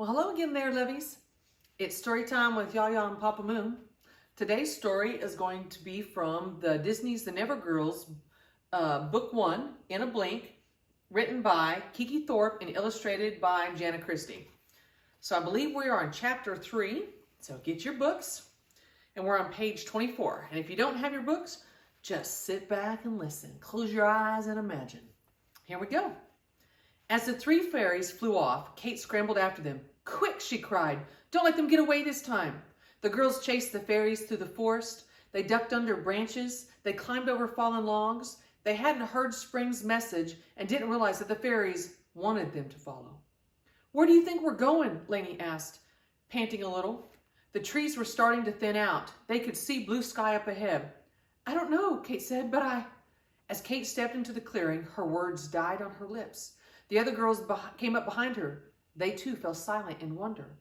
Well, hello again there, Levies. It's story time with Yaya and Papa Moon. Today's story is going to be from the Disney's The Never Girls, Book 1, In a Blink, written by Kiki Thorpe and illustrated by Jana Christie. So I believe we are on chapter 3, so get your books, and we're on page 24. And if you don't have your books, just sit back and listen. Close your eyes and imagine. Here we go. As the three fairies flew off, Kate scrambled after them. "Quick," she cried. "Don't let them get away this time." The girls chased the fairies through the forest. They ducked under branches. They climbed over fallen logs. They hadn't heard Spring's message and didn't realize that the fairies wanted them to follow. "Where do you think we're going?" Lainey asked, panting a little. The trees were starting to thin out. They could see blue sky up ahead. "I don't know," Kate said, "but I..." As Kate stepped into the clearing, her words died on her lips. The other girls came up behind her. They too fell silent in wonder.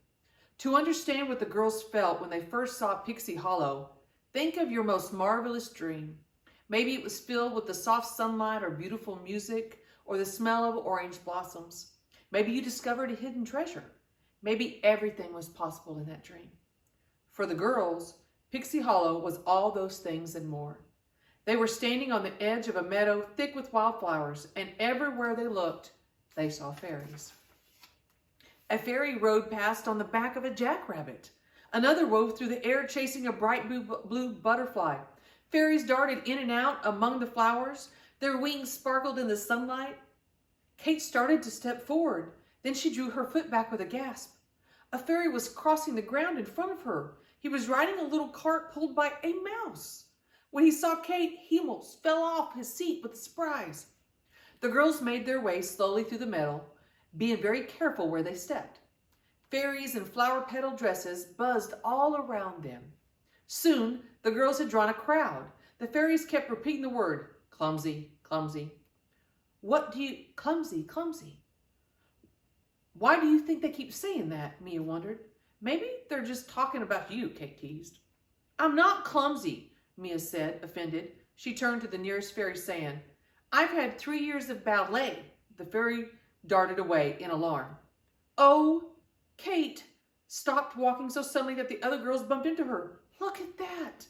To understand what the girls felt when they first saw Pixie Hollow, think of your most marvelous dream. Maybe it was filled with the soft sunlight or beautiful music or the smell of orange blossoms. Maybe you discovered a hidden treasure. Maybe everything was possible in that dream. For the girls, Pixie Hollow was all those things and more. They were standing on the edge of a meadow thick with wildflowers, and everywhere they looked, they saw fairies. A fairy rode past on the back of a jackrabbit. Another wove through the air chasing a bright blue butterfly. Fairies darted in and out among the flowers. Their wings sparkled in the sunlight. Kate started to step forward. Then she drew her foot back with a gasp. A fairy was crossing the ground in front of her. He was riding a little cart pulled by a mouse. When he saw Kate, he almost fell off his seat with surprise. The girls made their way slowly through the meadow, being very careful where they stepped. Fairies in flower petal dresses buzzed all around them. Soon, the girls had drawn a crowd. The fairies kept repeating the word, "Clumsy, clumsy." Clumsy, clumsy. Why do you think they keep saying that? Mia wondered. Maybe they're just talking about you, Kate teased. "I'm not clumsy," Mia said, offended. She turned to the nearest fairy, saying, "I've had 3 years of ballet." The fairy darted away in alarm. "Oh," Kate stopped walking so suddenly that the other girls bumped into her. "Look at that."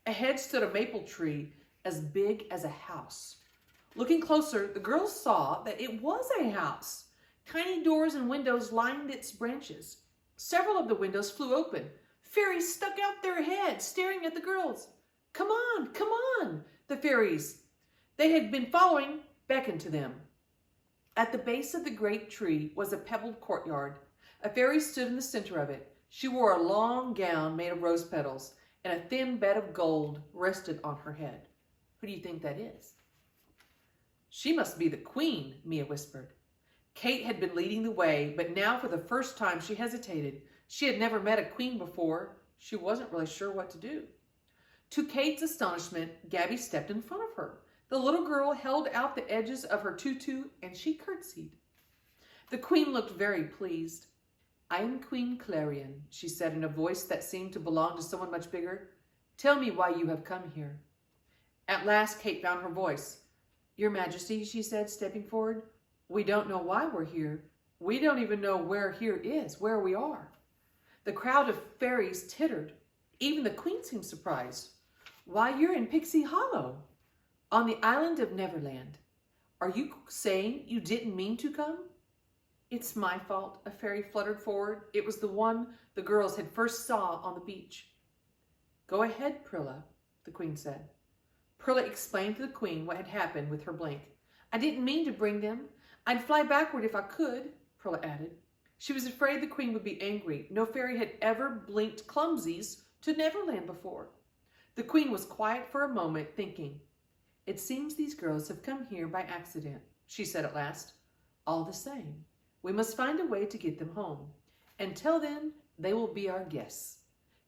Ahead stood a maple tree as big as a house. Looking closer, the girls saw that it was a house. Tiny doors and windows lined its branches. Several of the windows flew open. Fairies stuck out their heads, staring at the girls. Come on," the fairies they had been following beckoned to them. At the base of the great tree was a pebbled courtyard. A fairy stood in the center of it. She wore a long gown made of rose petals, and a thin bed of gold rested on her head. Who do you think that is? "She must be the queen," Mia whispered. Kate had been leading the way, but now for the first time she hesitated. She had never met a queen before. She wasn't really sure what to do. To Kate's astonishment, Gabby stepped in front of her. The little girl held out the edges of her tutu and she curtsied. The queen looked very pleased. "I am Queen Clarion," she said in a voice that seemed to belong to someone much bigger. "Tell me why you have come here." At last Kate found her voice. "Your Majesty," she said, stepping forward, "we don't know why we're here. We don't even know where here is, where we are." The crowd of fairies tittered. Even the queen seemed surprised. "Why, you're in Pixie Hollow, on the island of Neverland. Are you saying you didn't mean to come?" "It's my fault," a fairy fluttered forward. It was the one the girls had first saw on the beach. "Go ahead, Prilla," the queen said. Prilla explained to the queen what had happened with her blink. "I didn't mean to bring them. I'd fly backward if I could," Prilla added. She was afraid the queen would be angry. No fairy had ever blinked clumsies to Neverland before. The queen was quiet for a moment, thinking. "It seems these girls have come here by accident," she said at last. "All the same, we must find a way to get them home. Until then, they will be our guests.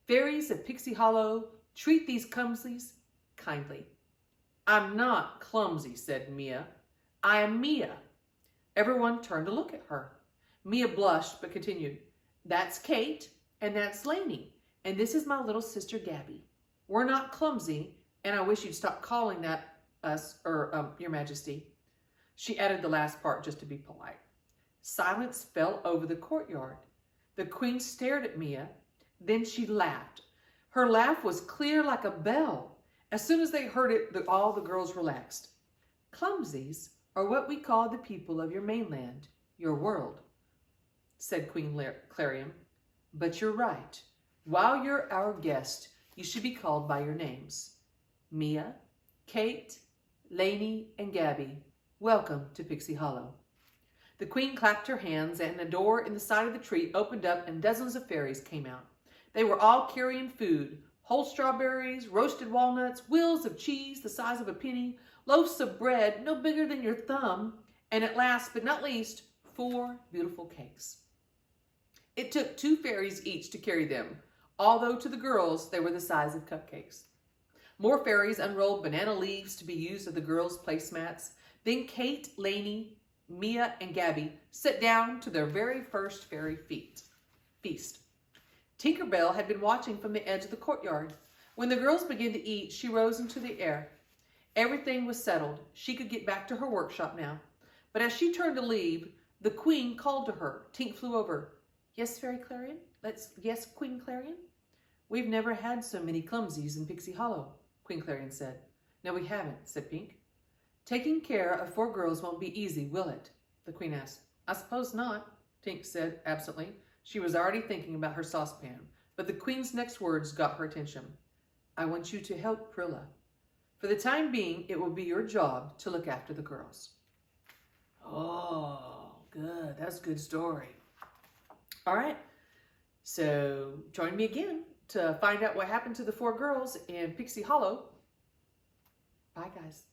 Fairies of Pixie Hollow, treat these clumsies kindly." "I'm not clumsy," said Mia. "I am Mia." Everyone turned to look at her. Mia blushed but continued. "That's Kate, and that's Lainey, and this is my little sister Gabby. We're not clumsy, and I wish you'd stop calling that us, Your Majesty." She added the last part just to be polite. Silence fell over the courtyard. The queen stared at Mia. Then she laughed. Her laugh was clear like a bell. As soon as they heard it, all the girls relaxed. Clumsies are what we call the people of your mainland, your world, said Queen Clarion. But you're right. While you're our guest, you should be called by your names. Mia, Kate, Lainey, and Gabby, welcome to Pixie Hollow. The queen clapped her hands, and a door in the side of the tree opened up and dozens of fairies came out. They were all carrying food, whole strawberries, roasted walnuts, wheels of cheese the size of a penny, loaves of bread no bigger than your thumb, and at last but not least, 4 beautiful cakes. It took 2 fairies each to carry them, although to the girls they were the size of cupcakes. More fairies unrolled banana leaves to be used as the girls' placemats. Then Kate, Lainey, Mia, and Gabby sat down to their very first fairy feast. Tinker Bell had been watching from the edge of the courtyard. When the girls began to eat, she rose into the air. Everything was settled. She could get back to her workshop now. But as she turned to leave, the queen called to her. Tink flew over. Yes, Fairy Clarion? Yes, Queen Clarion? We've never had so many clumsies in Pixie Hollow, Queen Clarion said. No, we haven't, said Pink. Taking care of 4 girls won't be easy, will it? The queen asked. I suppose not, Tink said absently. She was already thinking about her saucepan, but the queen's next words got her attention. I want you to help Prilla. For the time being, it will be your job to look after the girls. Oh, good. That's a good story. All right. So join me again to find out what happened to the 4 girls in Pixie Hollow. Bye, guys.